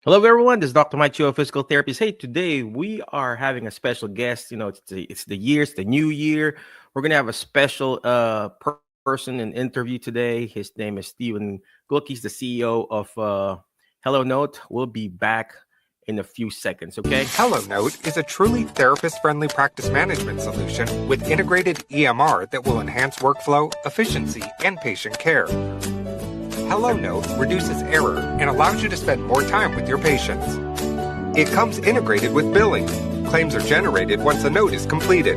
Hello, everyone. This is Dr. Mike Cho, Physical Therapist. Hey, today we are having a special guest. It's the new year. We're gonna have a special person in interview today. His name is Steve Glukh. He's the CEO of HelloNote. We'll be back in a few seconds. Okay. HelloNote is a truly therapist-friendly practice management solution with integrated EMR that will enhance workflow, efficiency, and patient care. HelloNote reduces error and allows you to spend more time with your patients. It comes integrated with billing. Claims are generated once a note is completed.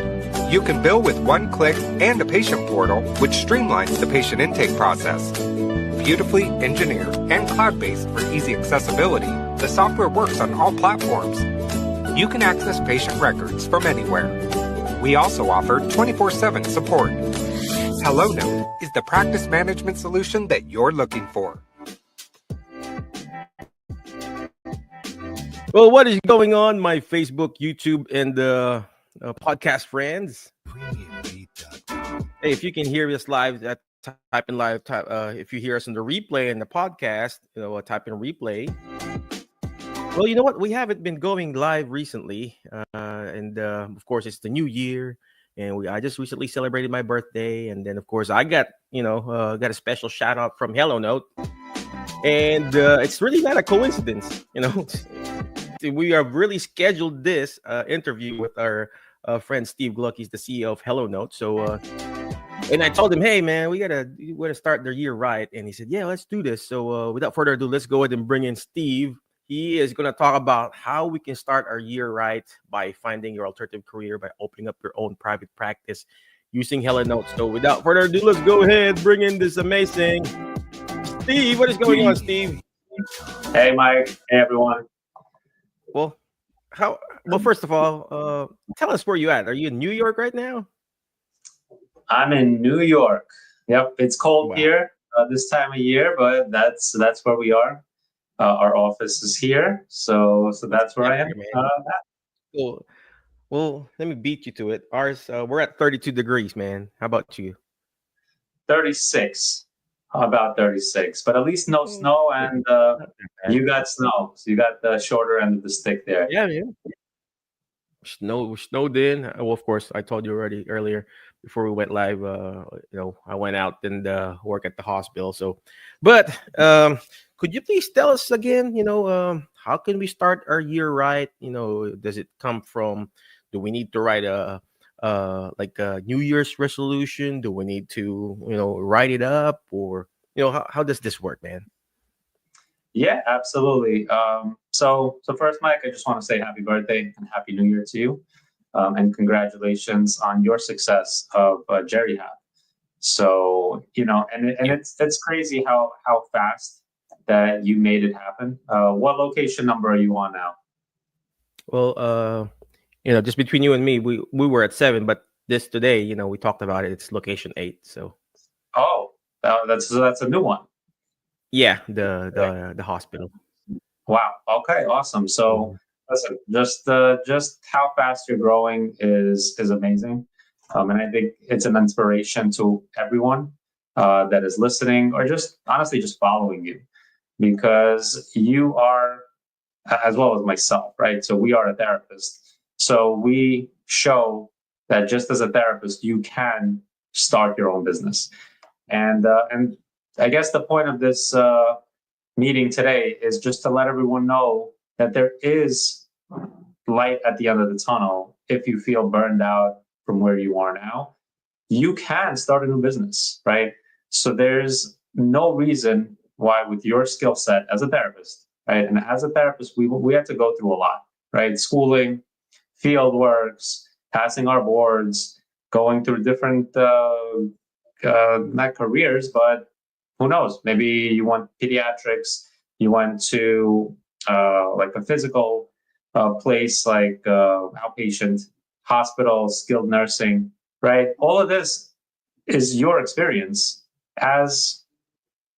You can bill with one click and a patient portal, which streamlines the patient intake process. Beautifully engineered and cloud-based for easy accessibility, the software works on all platforms. You can access patient records from anywhere. We also offer 24/7 support. HelloNote is the practice management solution that you're looking for. Well, what is going on, my Facebook, YouTube, and podcast friends? Hey, if you can hear us live, type in live. If you hear us in the replay and the podcast, type in replay. Well, you know what? We haven't been going live recently, and of course, it's the new year, and I just recently celebrated my birthday, and then of course, I got got a special shout out from HelloNote, and it's really not a coincidence, We have really scheduled this interview with our friend Steve Glukh. He's the CEO of HelloNote. So, and I told him, hey, man, we gotta start the year right. And he said, yeah, let's do this. So without further ado, let's go ahead and bring in Steve. He is going to talk about how we can start our year right by finding your alternative career, by opening up your own private practice using HelloNote. So without further ado, let's go ahead, bring in this amazing Steve. What is going on, Steve? Hey, Mike. Hey, everyone. Well, first of all, tell us where you at. Are you in New York right now? I'm in New York. Yep, it's cold here this time of year, but that's where we are. Our office is here, so that's where I am. Cool. Well, let me beat you to it. Ours, we're at 32 degrees, man. How about you? 36. About 36, but at least no snow, and you got snow, so you got the shorter end of the stick there. Yeah. Snowed in. Well, of course, I told you already earlier before we went live. I went out and work at the hospital. So, but could you please tell us again? How can we start our year right? Does it come from? Do we need to write a New Year's resolution? Do we need to write it up, or how does this work, man? Yeah, absolutely. So first, Mike, I just want to say happy birthday and happy New Year to you, and congratulations on your success of Jerry Hat. So it's crazy how fast that you made it happen. What location number are you on now? Well, just between you and me, we were at 7, but today, we talked about it. It's location 8. So. Oh, that's a new one. Yeah, the hospital. Wow. Okay. Awesome. So, listen, just how fast you're growing is amazing, and I think it's an inspiration to everyone that is listening, or just honestly just following you, because you are, as well as myself, right? So we are a therapist. So we show that just as a therapist, you can start your own business, and I guess the point of this meeting today is just to let everyone know that there is light at the end of the tunnel. If you feel burned out from where you are now, you can start a new business, right? So there's no reason why, with your skill set as a therapist, right? And as a therapist, we have to go through a lot, right? Schooling, field works, passing our boards, going through different, not careers, but who knows? Maybe you want pediatrics, you went to like a physical place, like outpatient, hospital, skilled nursing, right? All of this is your experience as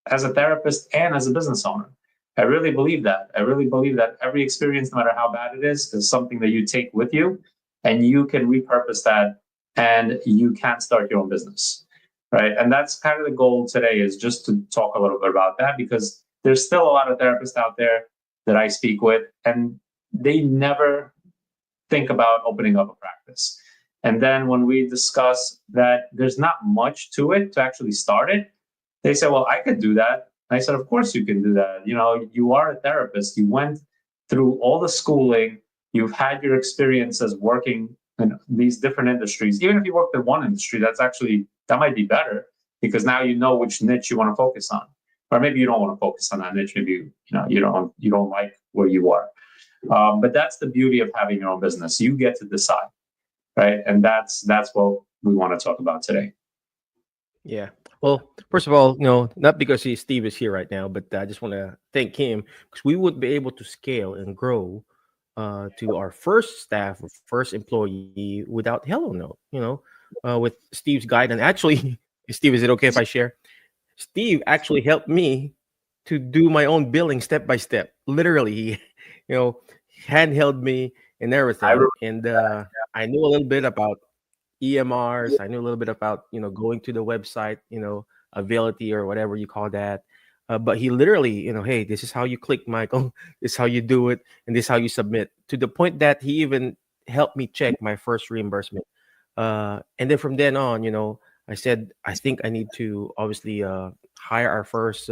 a therapist and as a business owner. I really believe that. I really believe that every experience, no matter how bad it is something that you take with you, and you can repurpose that, and you can start your own business. Right. And that's kind of the goal today, is just to talk a little bit about that, because there's still a lot of therapists out there that I speak with, and they never think about opening up a practice. And then when we discuss that there's not much to it to actually start it, they say, well, I could do that. And I said, of course you can do that. You know, you are a therapist. You went through all the schooling. You've had your experiences working in these different industries. Even if you worked in one industry, that might be better, because now you know which niche you want to focus on. Or maybe you don't want to focus on that niche. Maybe you don't like where you are. But that's the beauty of having your own business. You get to decide, right? And that's what we want to talk about today. Yeah. Well, first of all, not because Steve is here right now, but I just want to thank him, because we would be able to scale and grow to our first staff or first employee without HelloNote. With Steve's guidance. Actually, Steve, is it okay if I share? Steve actually helped me to do my own billing step by step. Literally, he, handheld me and everything. And I knew a little bit about EMRs. I knew a little bit about, going to the website, Availity or whatever you call that. But he literally, hey, this is how you click, Michael. This is how you do it, and this is how you submit. To the point that he even helped me check my first reimbursement. And then from then on, I said, I think I need to obviously hire our first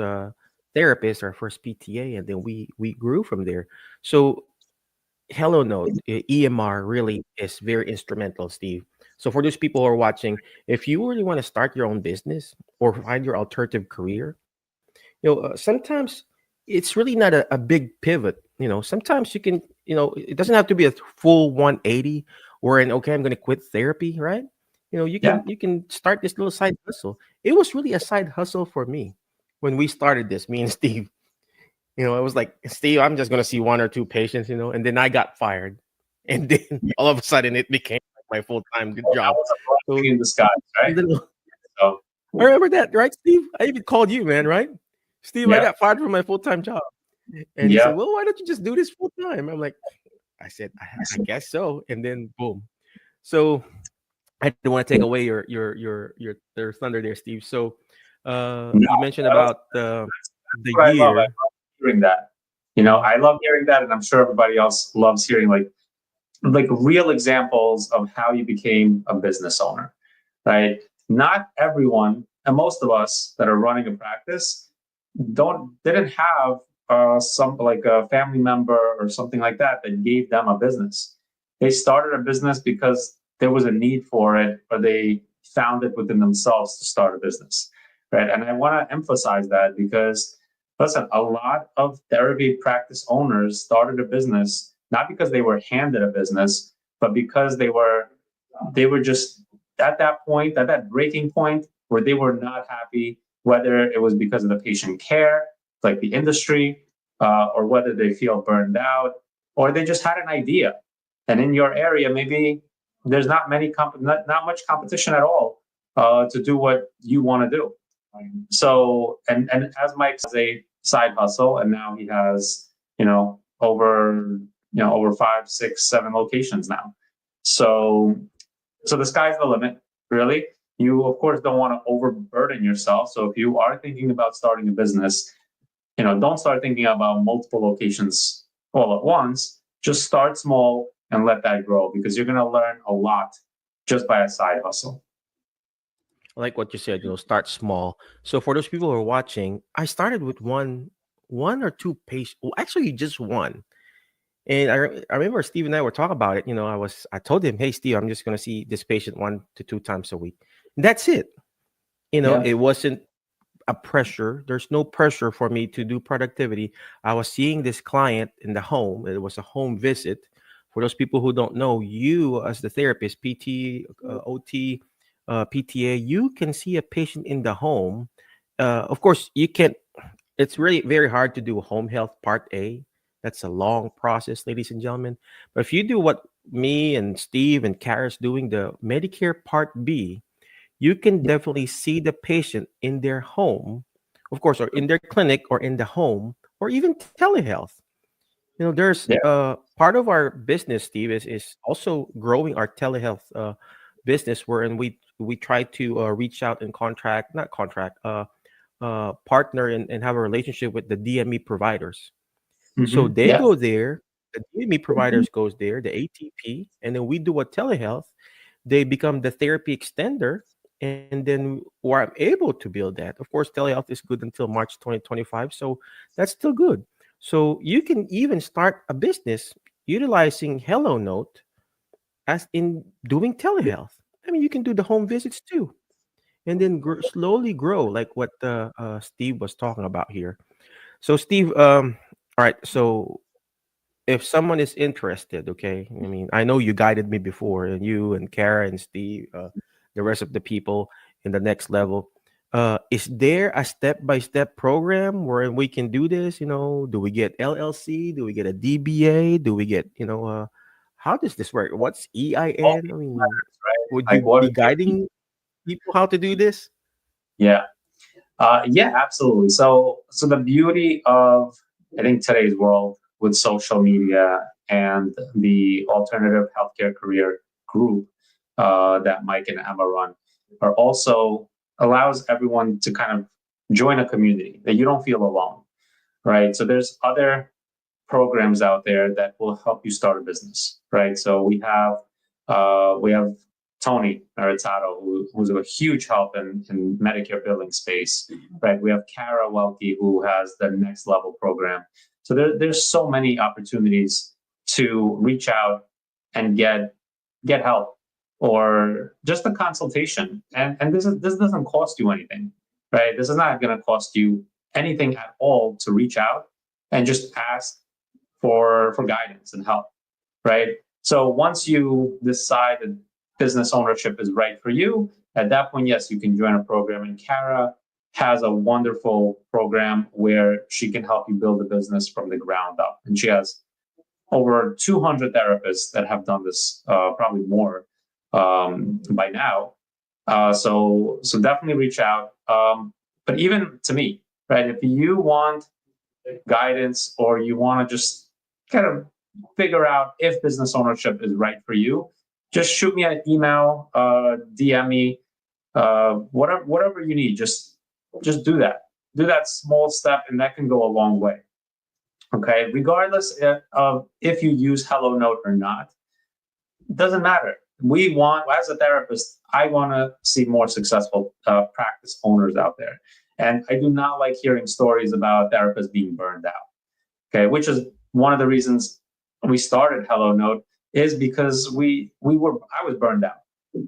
therapist, our first PTA, and then we grew from there. So HelloNote, EMR really is very instrumental, Steve. So for those people who are watching, if you really want to start your own business or find your alternative career, sometimes it's really not a big pivot. Sometimes you can, it doesn't have to be a full 180 wherein, okay, I'm going to quit therapy, right? You can start this little side hustle. It was really a side hustle for me when we started this, me and Steve. It was like, Steve, I'm just going to see one or two patients, and then I got fired. And then all of a sudden it became my full-time job. So, in disguise, right? So, I remember that, right, Steve? I even called you, man, right? Steve, I got fired from my full-time job. And he said, well, why don't you just do this full-time? I'm like, I said, I guess so. And then boom. So I didn't want to take away your thunder there, Steve. So you mentioned about the year. I love hearing that. I love hearing that, and I'm sure everybody else loves hearing like real examples of how you became a business owner, right? Not everyone, and most of us that are running a practice didn't have some like a family member or something like that gave them a business. They started a business because there was a need for it, or they found it within themselves to start a business, right? And I want to emphasize that, because listen, a lot of therapy practice owners started a business not because they were handed a business, but because they were just at that breaking point where they were not happy, whether it was because of the patient care, like the industry, or whether they feel burned out, or they just had an idea. And in your area, maybe there's not much competition at all to do what you want to do. So, and as Mike has a side hustle, and now he has, over 5, 6, 7 locations now. So the sky's the limit, really. You, of course, don't want to overburden yourself. So if you are thinking about starting a business, don't start thinking about multiple locations all at once. Just start small and let that grow, because you're going to learn a lot just by a side hustle. I like what you said, start small. So for those people who are watching, I started with one or two patients. Well, actually, just one. And I remember Steve and I were talking about it. I told him, hey, Steve, I'm just going to see this patient 1 to 2 times a week. And that's it. It wasn't a pressure. There's no pressure for me to do productivity. I was seeing this client in the home. It was a home visit. For those people who don't know, you as the therapist, PT, OT, PTA, you can see a patient in the home. Of course, you can. It's really very hard to do home health part A. That's a long process, ladies and gentlemen. But if you do what me and Steve and Kara's doing, the Medicare Part B, you can definitely see the patient in their home, of course, or in their clinic, or in the home, or even telehealth. There's part of our business, Steve, is also growing our telehealth business, wherein we try to reach out and partner and have a relationship with the DME providers. So they Yeah. go there, the DME providers goes there, the ATP, and then we do a telehealth. They become the therapy extender, and then or I'm able to build that. Of course, telehealth is good until March 2025, so that's still good. So you can even start a business utilizing HelloNote as in doing telehealth. I mean, you can do the home visits too, and then slowly grow, like what Steve was talking about here. So, Steve, all right. So, if someone is interested, okay, I mean, I know you guided me before, and you and Kara and Steve, the rest of the people in the next level. Is there a step-by-step program where we can do this? Do we get LLC? Do we get a DBA? Do we get, how does this work? What's All EIN? I these mean, matters, right? would Like you what be is your guiding people how to do this? yeah. Yeah, absolutely. So the beauty of I think today's world with social media and the alternative healthcare career group that Mike and Emma run are also allows everyone to kind of join a community that you don't feel alone, right? So there's other programs out there that will help you start a business, right? So we have Tony Maritado, who's a huge help in Medicare billing space, right? We have Kara Welke, who has the next level program. So there's so many opportunities to reach out and get help or just a consultation. And this doesn't cost you anything, right? This is not going to cost you anything at all to reach out and just ask for guidance and help, right? So once you decide that business ownership is right for you, at that point, yes, you can join a program. And Kara has a wonderful program where she can help you build a business from the ground up. And she has over 200 therapists that have done this, probably more by now. So definitely reach out. But even to me, right? If you want guidance or you want to just kind of figure out if business ownership is right for you, just shoot me an email, DM me, whatever you need. Just do that. Do that small step, and that can go a long way. Okay, regardless of if you use HelloNote or not, doesn't matter. We want, as a therapist, I want to see more successful practice owners out there. And I do not like hearing stories about therapists being burned out. Okay, which is one of the reasons we started HelloNote is because I was burned out.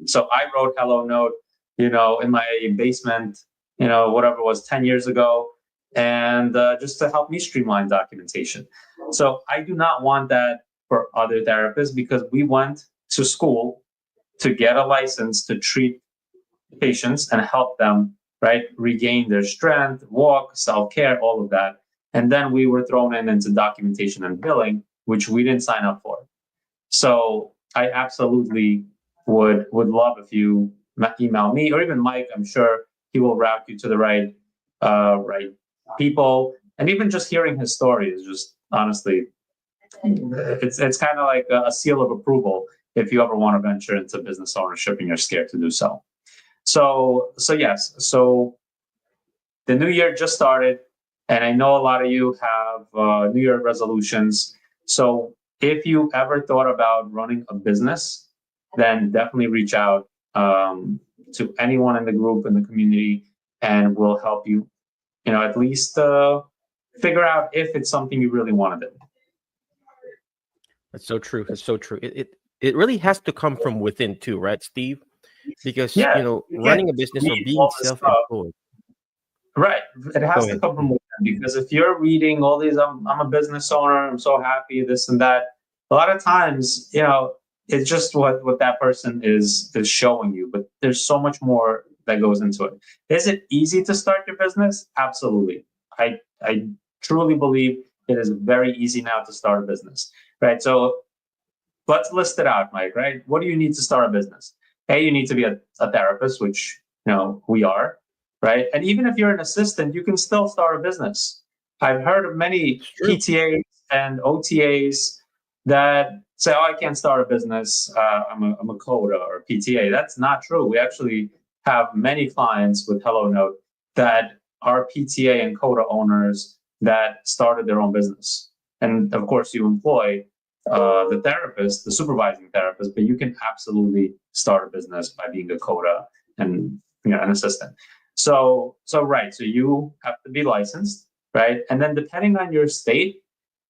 So I wrote HelloNote, in my basement, whatever it was 10 years ago, and just to help me streamline documentation. So I do not want that for other therapists because we went to school to get a license to treat patients and help them, right, regain their strength, walk, self-care, all of that. And then we were thrown into documentation and billing, which we didn't sign up for. So I absolutely would love if you email me or even Mike. I'm sure he will route you to the right people. And even just hearing his story is just honestly, it's kind of like a seal of approval if you ever want to venture into business ownership and you're scared to do so. So yes. So the new year just started, and I know a lot of you have New Year resolutions. So if you ever thought about running a business, then definitely reach out to anyone in the group, in the community, and we'll help you, at least figure out if it's something you really want to do. That's so true. That's so true. It really has to come from within too, right, Steve? Because Yeah, you can't running a business or read being all this stuff. self-employed. Right. It Go has to ahead. come from within because if you're reading all these, I'm a business owner, I'm so happy, this and that. A lot of times, it's just what that person is showing you, but there's so much more that goes into it. Is it easy to start your business? Absolutely. I truly believe it is very easy now to start a business. Right. So let's list it out, Mike, right? What do you need to start a business? Hey, you need to be a therapist, which we are. Right. And even if you're an assistant, you can still start a business. I've heard of many It's true. PTAs and OTAs that say, "Oh, I can't start a business. I'm a coder or a PTA." That's not true. We actually have many clients with HelloNote that are PTA and coder owners that started their own business. and of course you employ the therapist, the supervising therapist, but you can absolutely start a business by being a coda and an assistant. So right, so you have to be licensed, right? And then depending on your state,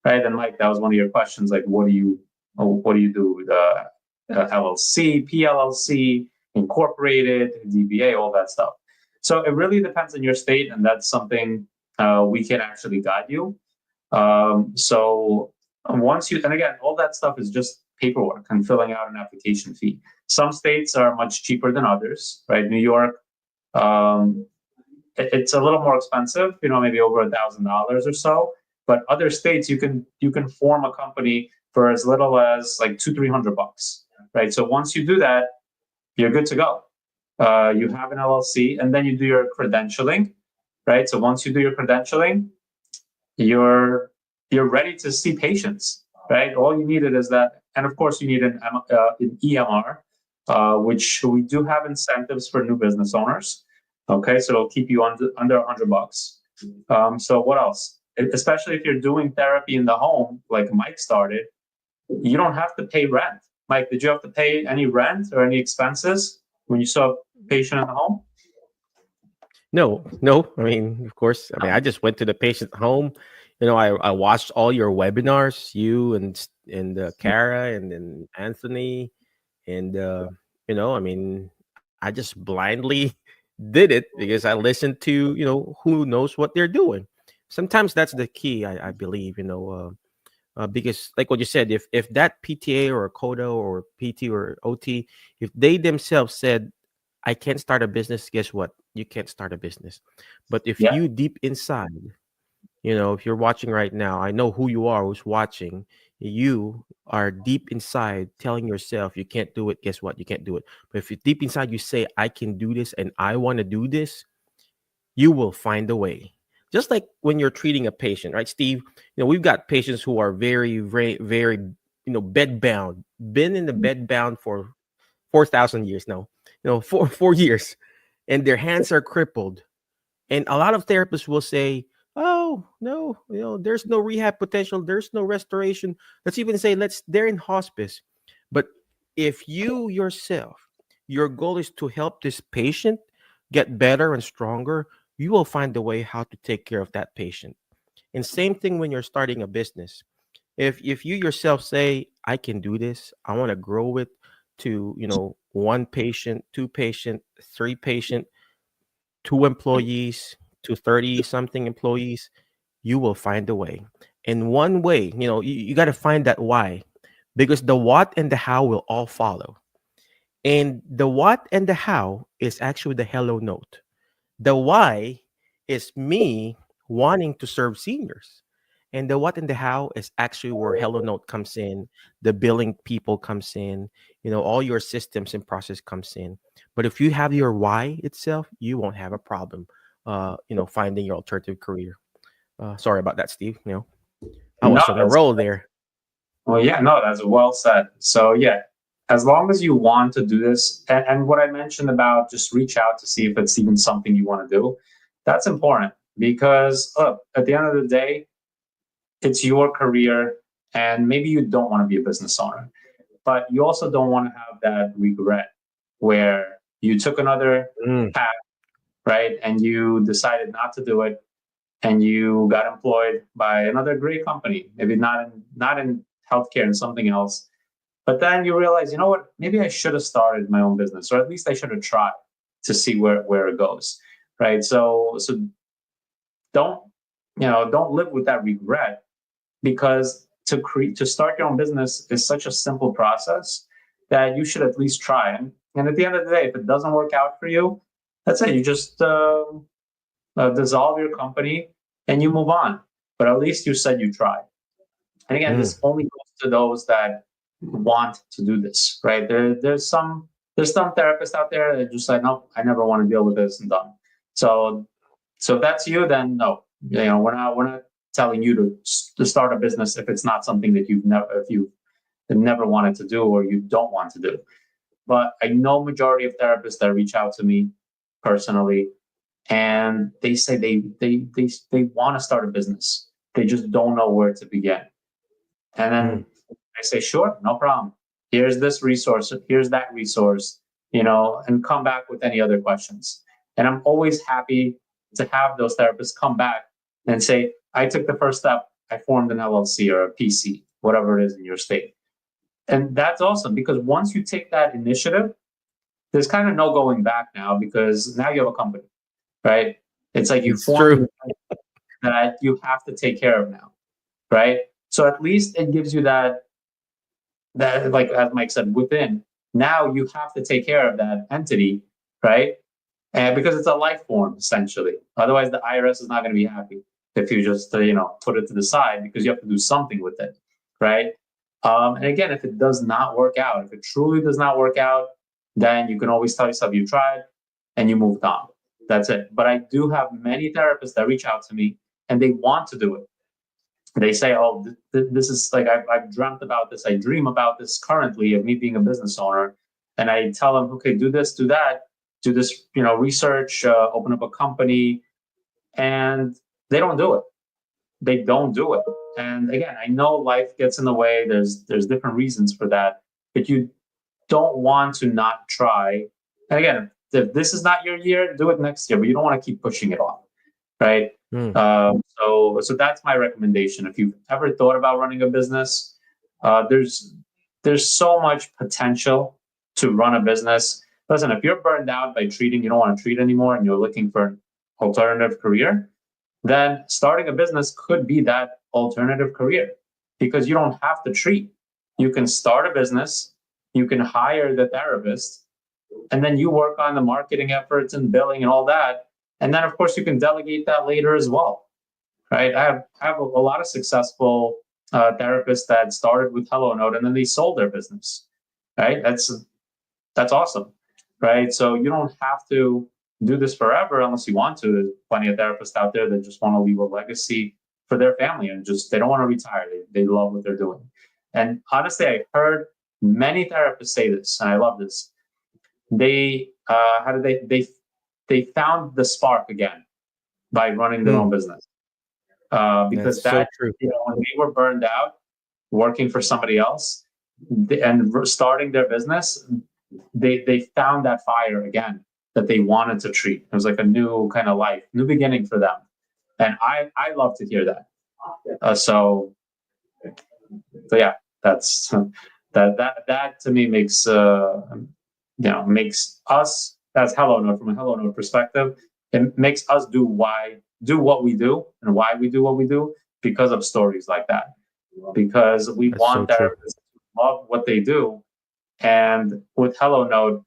right? And Mike, that was one of your questions, like what do you do? The LLC, PLLC, incorporated, DBA, all that stuff. So it really depends on your state, and that's something we can actually guide you. So once you, and again, all that stuff is just paperwork and filling out an application fee. Some states are much cheaper than others, right? New York, it's a little more expensive, maybe over $1,000 or so. But other states, you can form a company for as little as like $200-300, right? So once you do that, you're good to go. You have an LLC, and then you do your credentialing, right? So once you do your credentialing, you're ready to see patients, right? All you needed is that, and of course you need an EMR, which we do have incentives for new business owners. Okay, so it'll keep you under $100. So what else? Especially if you're doing therapy in the home, like Mike started, you don't have to pay rent. Mike, did you have to pay any rent or any expenses when you saw a patient in the home? No. I mean, of course. I mean, I just went to the patient's home. I watched all your webinars, you and Kara and then Anthony, and I mean, I just blindly did it because I listened to who knows what they're doing. Sometimes that's the key, I believe. Because like what you said, if that PTA or a CODA or PT or OT, if they themselves said, I can't start a business, guess what? You can't start a business. But if you deep inside, if you're watching right now, I know who you are, who's watching. You are deep inside telling yourself you can't do it. Guess what? You can't do it. But if you deep inside you say, I can do this and I want to do this, you will find a way. Just like when you're treating a patient, right, Steve? We've got patients who are very, very, very, bed bound, been in the bed bound for 4,000 years now, 4 years, and their hands are crippled. And a lot of therapists will say, oh, no, there's no rehab potential. There's no restoration. Let's even say they're in hospice. But if you yourself, your goal is to help this patient get better and stronger, you will find a way how to take care of that patient. And same thing when you're starting a business. If you yourself say, I can do this, I want to grow it to, 1 patient, 2 patient, 3 patient, 2 employees to 30 something employees, you will find a way. And one way, you got to find that why, because the what and the how will all follow. And the what and the how is actually the HelloNote. The why is me wanting to serve seniors. And the what and the how is actually where HelloNote comes in, the billing people comes in, all your systems and process comes in. But if you have your why itself, you won't have a problem, finding your alternative career. Sorry about that, Steve. I was on a roll there. Well, yeah, no, that's well said. So yeah, as long as you want to do this, and what I mentioned about just reach out to see if it's even something you want to do, that's important because look, at the end of the day, it's your career, and maybe you don't want to be a business owner, but you also don't want to have that regret where you took another path, right? And you decided not to do it, and you got employed by another great company, maybe not in healthcare and something else. But then you realize, you know what? Maybe I should have started my own business, or at least I should have tried to see where it goes, right? So don't live with that regret, because to start your own business is such a simple process that you should at least try. And at the end of the day, if it doesn't work out for you, that's it. You just dissolve your company and you move on. But at least you said you tried. And again, this only goes to those that want to do this, right? There's some therapists out there that just like, no, I never want to deal with this and done. So if that's you, then no, we're not telling you to start a business if it's not something that you've never wanted to do or you don't want to do. But I know majority of therapists that reach out to me personally, and they say they want to start a business. They just don't know where to begin. And then I say, sure, no problem. Here's this resource, here's that resource, and come back with any other questions. And I'm always happy to have those therapists come back and say, I took the first step, I formed an LLC or a PC, whatever it is in your state. And that's awesome, because once you take that initiative, there's kind of no going back now, because now you have a company, right? It's like you It's formed true. that you have to take care of now, right? So at least it gives you that like as Mike said, within, now you have to take care of that entity, right? And because it's a life form essentially. Otherwise, the IRS is not going to be happy if you just put it to the side, because you have to do something with it, right? And again, if it does not work out, if it truly does not work out, then you can always tell yourself you tried and you moved on. That's it. But I do have many therapists that reach out to me and they want to do it. They say, oh, this is like, I've dreamt about this. I dream about this currently, of me being a business owner. And I tell them, okay, do this, do that, do this, research, open up a company. And they don't do it. They don't do it. And again, I know life gets in the way. There's different reasons for that, but you don't want to not try. And again, if this is not your year, do it next year, but you don't want to keep pushing it off, right? So that's my recommendation. If you've ever thought about running a business, there's so much potential to run a business. Listen, if you're burned out by treating, you don't want to treat anymore, and you're looking for an alternative career, then starting a business could be that alternative career, because you don't have to treat. You can start a business, you can hire the therapist, and then you work on the marketing efforts and billing and all that. And then, of course, you can delegate that later as well, right? I have a lot of successful therapists that started with HelloNote and then they sold their business, right? That's awesome, right? So you don't have to do this forever unless you want to. There's plenty of therapists out there that just want to leave a legacy for their family and they don't want to retire. They love what they're doing. And honestly, I heard many therapists say this, and I love this. They found the spark again by running their own business, because That's so true. when they were burned out working for somebody else and starting their business, they found that fire again that they wanted to treat. It was like a new kind of life, new beginning for them, and I love to hear that. So yeah, that's that to me makes makes us as HelloNote, from a HelloNote perspective, it makes us do what we do and why we do what we do, because of stories like that. Because we That's want so true. therapists to love what they do. And with HelloNote,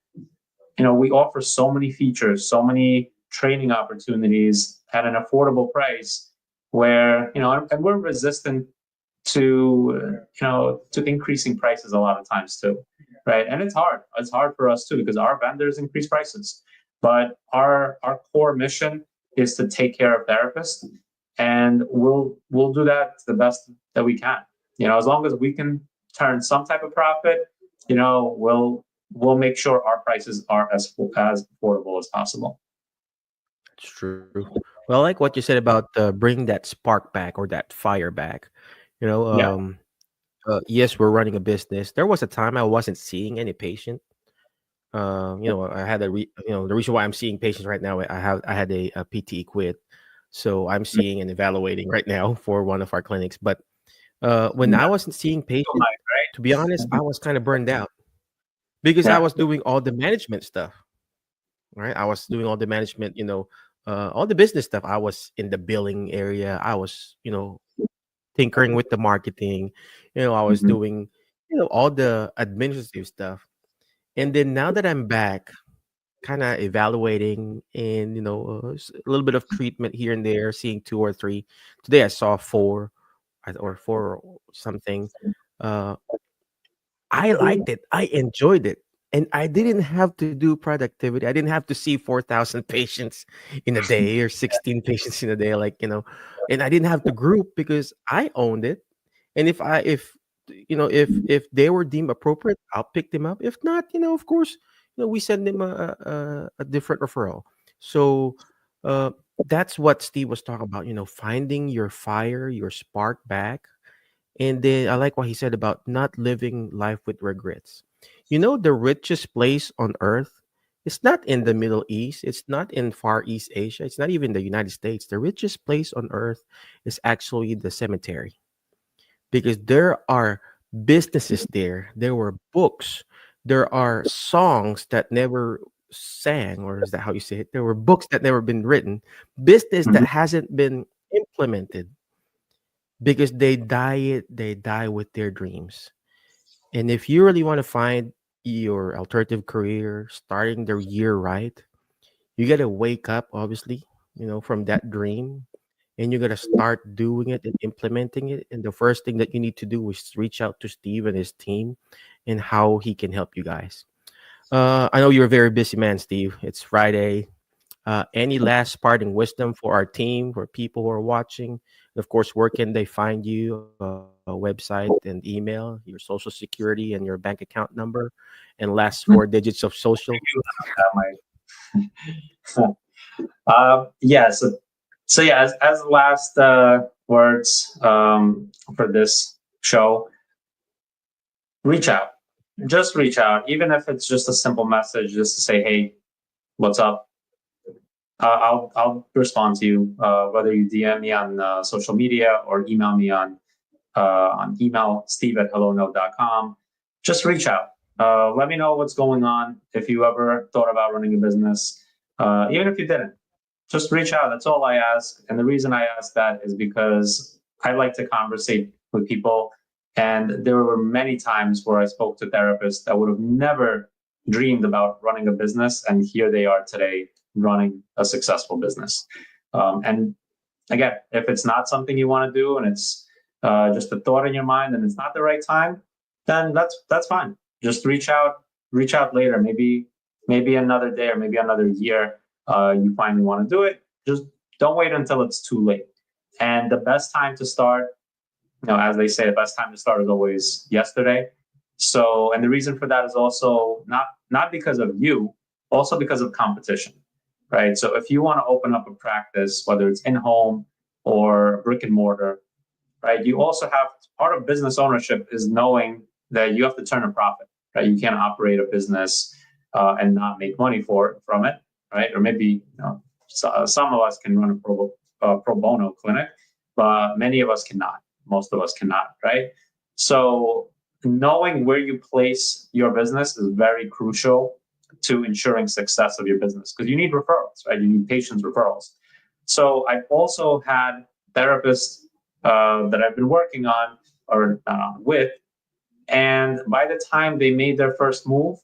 we offer so many features, so many training opportunities at an affordable price, where, and we're resistant to increasing prices a lot of times too, right? And it's hard for us too, because our vendors increase prices, but our core mission is to take care of therapists, and we'll do that to the best that we can. As long as we can turn some type of profit, we'll make sure our prices are as affordable as possible. That's true. Well, I like what you said about bringing that spark back, or that fire back. You know, Yeah. yes, we're running a business. There was a time I wasn't seeing any patient. I had the reason why I'm seeing patients right now. I had a PT quit, so I'm seeing and evaluating right now for one of our clinics. But when I wasn't seeing patients, to be honest, I was kind of burned out, because I Yeah. was doing all the management stuff. Right, I was doing all the management, all the business stuff. I was in the billing area. I was, tinkering with the marketing. I was Mhm. doing, all the administrative stuff. And then now that I'm back, kind of evaluating, and a little bit of treatment here and there, seeing two or three. Today I saw four, or four or something. Uh, I liked it. I enjoyed it. And I didn't have to do productivity. I didn't have to see 4,000 patients in a day, or 16 patients in a day, and I didn't have to group, because I owned it. And if they were deemed appropriate, I'll pick them up. If not, of course, we send them a different referral. So that's what Steve was talking about, finding your fire, your spark back, And then I like what he said about not living life with regrets. You know, the richest place on earth, it's not in the Middle East, it's not in Far East Asia, it's not even the United States. The richest place on earth is actually the cemetery, because there are businesses there. There were books. There are songs that never sang, or is that how you say it? There were books that never been written, business that Mhm. hasn't been implemented, because they die with their dreams. And if you really want to find your alternative career, starting the year right, you got to wake up, obviously, from that dream, and you got to start doing it and implementing it. And the first thing that you need to do is reach out to Steve and his team and how he can help you guys. I know you're a very busy man, Steve. It's Friday. Any last parting wisdom for our team, for people who are watching? And of course, where can they find you? Website and email, your social security and your bank account number, and last four digits of social. That yeah. So yeah. As last words for this show, reach out. Just reach out, even if it's just a simple message, just to say, "Hey, what's up?" I'll respond to you, whether you DM me on social media or email me on email, steve@hellonote.com. Just reach out. Let me know what's going on. If you ever thought about running a business, even if you didn't, just reach out. That's all I ask. And the reason I ask that is because I like to conversate with people. And there were many times where I spoke to therapists that would have never dreamed about running a business. And here they are today running a successful business. And again, if it's not something you want to do and it's just a thought in your mind and it's not the right time, then that's fine. Just reach out later. Maybe another day or maybe another year. You finally want to do it. Just don't wait until it's too late. And the best time to start, as they say, the best time to start is always yesterday. So, and the reason for that is also not because of you, also because of competition, right? So, if you want to open up a practice, whether it's in home or brick and mortar, right? You also have part of business ownership is knowing that you have to turn a profit, right? You can't operate a business and not make money from it, right? Or maybe some of us can run a pro bono clinic, but many of us cannot. Most of us cannot, right? So knowing where you place your business is very crucial to ensuring success of your business, because you need referrals, right? You need patients referrals. So I've also had therapists that I've been working on or with, and by the time they made their first move,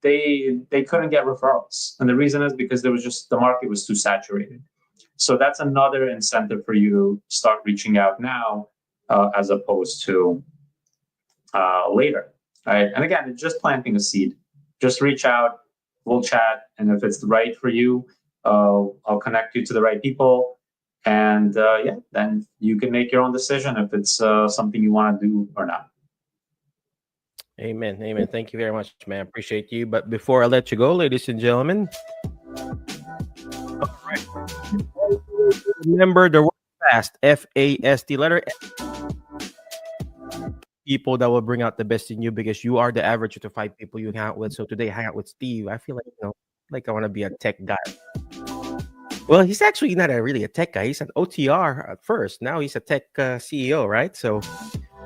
they couldn't get referrals, and the reason is because there was just the market was too saturated. So that's another incentive for you to start reaching out now, as opposed to later, right? And again, it's just planting a seed. Just reach out, we'll chat, and if it's right for you, I'll connect you to the right people, and yeah, then you can make your own decision if it's something you want to do or not. Amen. Amen. Thank you very much, man. Appreciate you. But before I let you go, ladies and gentlemen, remember the word fast, FAST, letter people that will bring out the best in you, because you are the average of the five people you hang out with. So today, I hang out with Steve. I feel like, like I want to be a tech guy. Well, he's actually not really a tech guy. He's an OTR at first. Now he's a tech CEO, right? So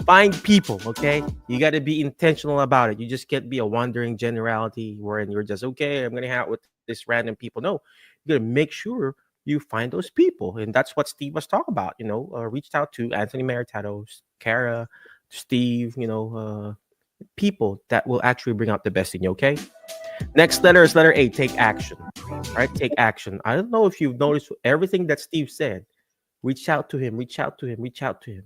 find people, okay? You got to be intentional about it. You just can't be a wandering generality wherein you're just, okay, I'm going to hang out with this random people. No, you got to make sure you find those people. And that's what Steve was talking about, reached out to Anthony Maritato, Kara, Steve, people that will actually bring out the best in you, okay? Next letter is letter A, take action. All right, take action. I don't know if you've noticed everything that Steve said. Reach out to him, reach out to him, reach out to him.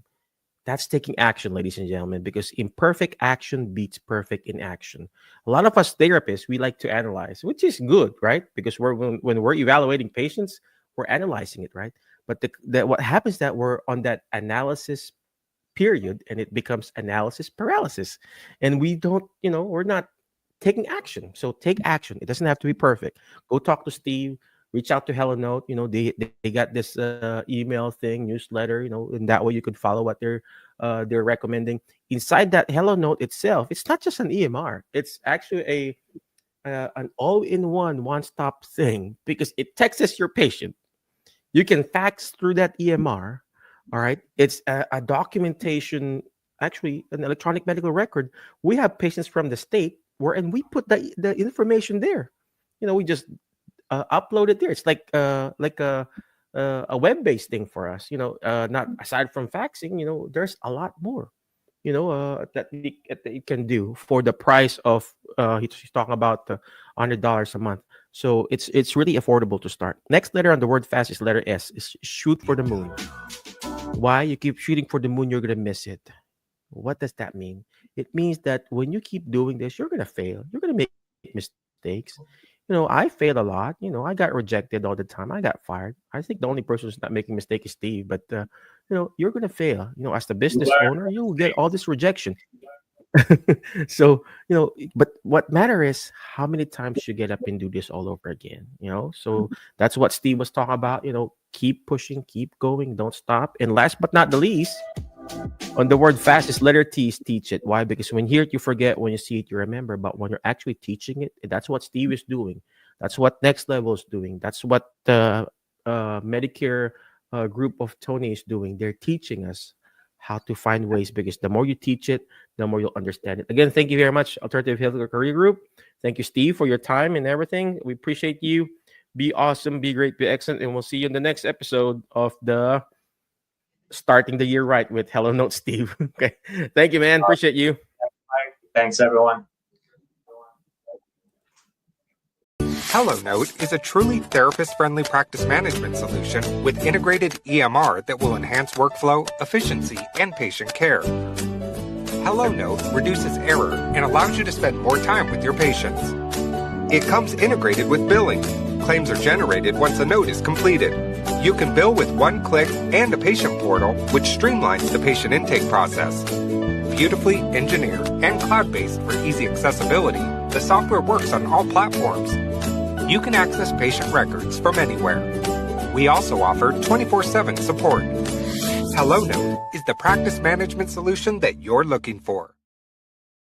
That's taking action, ladies and gentlemen, because imperfect action beats perfect in action. A lot of us therapists, we like to analyze, which is good, right? Because when we're evaluating patients, we're analyzing it, right? But what happens that we're on that analysis period, and it becomes analysis paralysis, and we don't, we're not taking action. So take action. It doesn't have to be perfect. Go talk to Steve. reach out to HelloNote. They got this email thing, newsletter. And that way you could follow what they're recommending. Inside that HelloNote itself, it's not just an EMR. It's actually an all-in-one, one-stop thing, because it texts your patient. You can fax through that EMR. All right, it's a documentation, actually an electronic medical record. We have patients from the state and we put the information there. We just upload it there. It's like a web-based thing for us. Not aside from faxing. There's a lot more. That you can do for the price of he's talking about $100 a month. So it's really affordable to start. Next letter on the word fast is letter S. Is shoot for the moon. Why you keep shooting for the moon? You're gonna miss it. What does that mean? It means that when you keep doing this, you're gonna fail. You're gonna make mistakes. I failed a lot. I got rejected all the time. I got fired. I think the only person who's not making mistake is Steve. But you're gonna fail. As the business owner, you'll get all this rejection. So but what matters is how many times you get up and do this all over again. So that's what Steve was talking about. Keep pushing, keep going, don't stop. And last but not the least, on the word fast is letter T, is teach it. Why? Because when you hear it, you forget. When you see it, you remember. But when you're actually teaching it, that's what Steve is doing. That's what Next Level is doing. That's what the Medicare group of Tony is doing. They're teaching us how to find ways, because the more you teach it, the more you'll understand it. Again, thank you very much, Alternative Healthcare Career Group. Thank you, Steve, for your time and everything. We appreciate you. Be awesome, be great, be excellent, and we'll see you in the next episode of the Starting the Year Right with HelloNote Steve. Okay. Thank you, man. Appreciate you. Thanks, everyone. HelloNote is a truly therapist-friendly practice management solution with integrated EMR that will enhance workflow, efficiency, and patient care. HelloNote reduces error and allows you to spend more time with your patients. It comes integrated with billing. Claims are generated once a note is completed. You can bill with one click and a patient portal, which streamlines the patient intake process. Beautifully engineered and cloud-based for easy accessibility, the software works on all platforms. You can access patient records from anywhere. We also offer 24/7 support. HelloNote is the practice management solution that you're looking for.